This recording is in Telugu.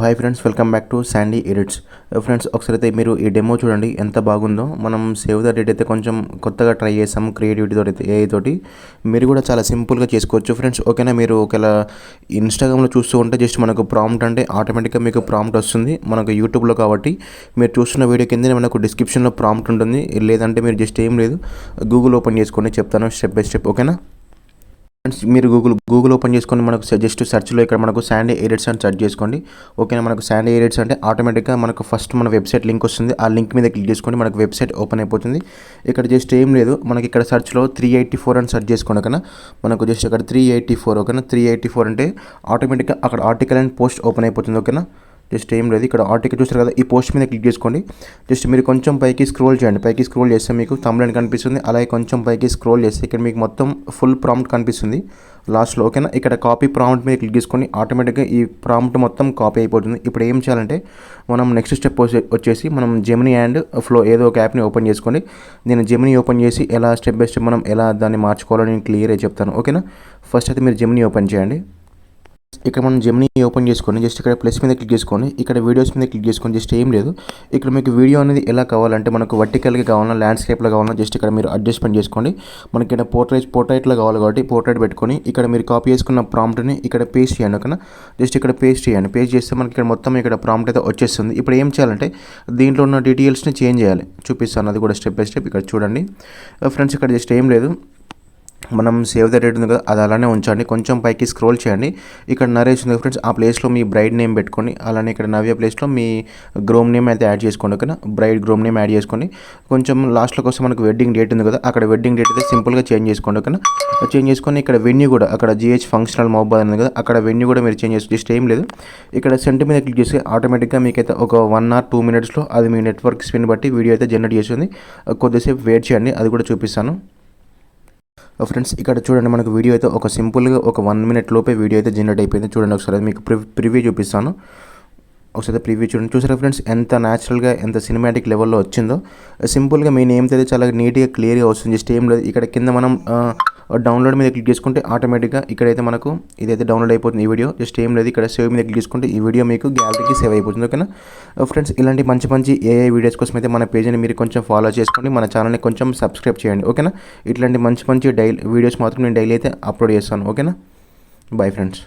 Hi friends, welcome back to Sandy edits. Friends, ఒకసారి అయితే మీరు ఈ డెమో చూడండి ఎంత బాగుందో. మనం సేవ్ ద డేట్ అయితే కొంచెం కొత్తగా ట్రై చేసాం క్రియేటివిటీ తోటి అయితే ఏఐ తోటి. మీరు కూడా చాలా సింపుల్గా చేసుకోవచ్చు ఫ్రెండ్స్. ఓకేనా, మీరు ఒకవేళ ఇన్స్టాగ్రామ్లో చూస్తూ ఉంటే జస్ట్ మనకు ప్రాంప్ట్ అంటే ఆటోమేటిక్గా మీకు ప్రాంప్ట్ వస్తుంది మనకు యూట్యూబ్లో. కాబట్టి మీరు చూస్తున్న వీడియో కింద మనకు డిస్క్రిప్షన్లో ప్రాంప్ట్ ఉంటుంది. లేదంటే మీరు జస్ట్ ఏం లేదు, గూగుల్ ఓపెన్ చేసుకొని చెప్తాను స్టెప్ బై స్టెప్. ఓకేనా ఫ్రెండ్స్, మీరు గూగుల్ ఓపెన్ చేసుకొని మనకు జస్ట్ సెర్చ్లో ఇక్కడ మనకు శాండీ ఎడిట్స్ అని సెర్చ్ చేసుకోండి. ఓకేనా, మనకు శాండీ ఎడిట్స్ అంటే ఆటోమేటిక్గా మనకు ఫస్ట్ మన వెబ్సైట్ లింక్ వస్తుంది. ఆ లింక్ మీద క్లిక్ చేసుకోండి, మనకు వెబ్సైట్ ఓపెన్ అయిపోతుంది. ఇక్కడ జస్ట్ ఏం లేదు, మనకి ఇక్కడ సెర్చ్లో 384 అని సెర్చ్ చేసుకోండి. ఓకేనా, మనకు జస్ట్ ఇక్కడ 384. ఓకేనా, 384 అంటే ఆటోమేటిక్గా అక్కడ ఆర్టికల్ అండ్ పోస్ట్ ఓపెన్ అయిపోతుంది. ఓకేనా, జస్ట్ ఏం లేదు, ఇక్కడ ఆర్టికల్ చూస్తారు కదా, ఈ పోస్ట్ మీద క్లిక్ చేసుకోండి. జస్ట్ మీరు కొంచెం పైకి స్క్రోల్ చేయండి. పైకి స్క్రోల్ చేస్తే మీకు థంబ్నెయిల్ కనిపిస్తుంది. అలాగే కొంచెం పైకి స్క్రోల్ చేస్తే ఇక్కడ మీకు మొత్తం ఫుల్ ప్రాంప్ట్ కనిపిస్తుంది లాస్ట్లో. ఓకేనా, ఇక్కడ కాపీ ప్రాంప్ట్ మీద క్లిక్ చేసుకొని ఆటోమేటిక్గా ఈ ప్రాంప్ట్ మొత్తం కాపీ అయిపోతుంది. ఇప్పుడు ఏం చేయాలంటే మనం నెక్స్ట్ స్టెప్ వచ్చేసి మనం జెమినీ అండ్ ఫ్లో ఏదో ఒక యాప్ని ఓపెన్ చేసుకోండి. నేను జెమినీ ఓపెన్ చేసి ఎలా స్టెప్ బై స్టెప్ మనం ఎలా దాన్ని మార్చుకోవాలో నేను క్లియర్గా చెప్తాను. ఓకేనా, ఫస్ట్ అయితే మీరు జెమినీ ఓపెన్ చేయండి. ఇక్కడ మనం జెమినీ ఓపెన్ చేసుకొని జస్ట్ ఇక్కడ ప్లస్ మీద క్లిక్ చేసుకొని ఇక్కడ వీడియోస్ మీద క్లిక్ చేసుకొని జస్ట్ ఏం లేదు, ఇక్కడ మీకు వీడియో అనేది ఎలా కావాలంటే మనకు వర్టికల్గా కావాలన్నా ల్యాండ్స్కేప్లో కావాలన్నా జస్ట్ ఇక్కడ మీరు అడ్జస్ట్మెంట్ చేసుకోండి. మనకి ఇక్కడ పోర్ట్రైట్లో కావాలి కాబట్టి పోర్ట్రైట్ పెట్టుకొని ఇక్కడ మీరు కాపీ చేసుకున్న ప్రాంప్ట్ని ఇక్కడ పేస్ట్ చేయండి. ఓకేనా, జస్ట్ ఇక్కడ పేస్ట్ చేయండి. పేస్ట్ చేస్తే మనకి ఇక్కడ మొత్తం ఇక్కడ ప్రాంప్ట్ అయితే వచ్చేస్తుంది. ఇప్పుడు ఏం చేయాలంటే దీంట్లో ఉన్న డీటెయిల్స్ని చేంజ్ చేయాలి, చూపిస్తాను అది కూడా స్టెప్ బై స్టెప్. ఇక్కడ చూడండి ఫ్రెండ్స్, ఇక్కడ జస్ట్ ఏం లేదు, మనం సేవ్ ద డేట్ ఉంది కదా, అది అలానే ఉంచండి. కొంచెం పైకి స్క్రోల్ చేయండి. ఇక్కడ నరేష్ ఉంది ఫ్రెండ్స్, ఆ ప్లేస్లో మీ బ్రైడ్ నేమ్ పెట్టుకొని అలానే ఇక్కడ నవ్య ప్లేస్లో మీ గ్రోమ్ నేమ్ అయితే యాడ్ చేసుకోండి. ఓకేనా, బ్రైడ్ గ్రోమ్ నేమ్ యాడ్ చేసుకొని కొంచెం లాస్ట్లోకి వస్తే మనకు వెడ్డింగ్ డేట్ ఉంది కదా, అక్కడ వెడ్డింగ్ డేట్ అయితే సింపుల్గా చేంజ్ చేసుకోండి. ఓకేనా, చేంజ్ చేసుకొని ఇక్కడ వెన్యూ కూడా అక్కడ GH ఫంక్షనల్ మహబాద్ ఉంది కదా, అక్కడ వెన్యూ కూడా మీరు చేంజ్ చేసుకోండి. జస్ట్ ఏం లేదు, ఇక్కడ సెంట్ మీద క్లిక్ చేసి ఆటోమేటిక్గా మీకైతే ఒక 1 or 2 minutesలో అది మీ నెట్వర్క్ స్పిన్ బట్టి వీడియో అయితే జనరేట్ చేస్తుంది. కొద్దిసేపు వెయిట్ చేయండి, అది కూడా చూపిస్తాను. ఫ్రెండ్స్, ఇక్కడ చూడండి మనకు వీడియో అయితే ఒక సింపుల్గా ఒక 1 minute లోపే వీడియో అయితే జనరేట్ అయిపోయింది. చూడండి ఒకసారి మీకు ప్రివ్యూ చూపిస్తాను. ఒకసారి ప్రివ్యూ చూడండి. చూసారా ఫ్రెండ్స్, ఎంత న్యాచురల్గా ఎంత సినిమాటిక్ లెవెల్లో వచ్చిందో. సింపుల్గా మీ నేమ్తో అయితే చాలా నీట్గా క్లియర్గా వస్తుంది. జస్ట్ ఏం లేదు, ఇక్కడ కింద మనం డౌన్లోడ్ మీద క్లిక్ చేసుకుంటే ఆటోమేటిక్గా ఇక్కడైతే మనకు ఇదైతే డౌన్లోడ్ అయిపోతుంది ఈ వీడియో. జస్ట్ ఏం లేదు, ఇక్కడ సేవ్ మీద క్లిక్ చేసుకుంటే ఈ వీడియో మీకు గ్యాలరీకి సేవ్ అయిపోతుంది. ఓకేనా ఫ్రెండ్స్, ఇలాంటి మంచి మంచి ఏఐ వీడియోస్ కోసం అయితే మన పేజ్ని మీరు కొంచెం ఫాలో చేసుకోండి, మన ఛానల్ని కొంచెం సబ్స్క్రైబ్ చేయండి. ఓకేనా, ఇట్లాంటి మంచి మంచి వీడియోస్ మాత్రం నేను డైలీ అయితే అప్లోడ్ చేస్తాను. ఓకేనా, బై ఫ్రెండ్స్.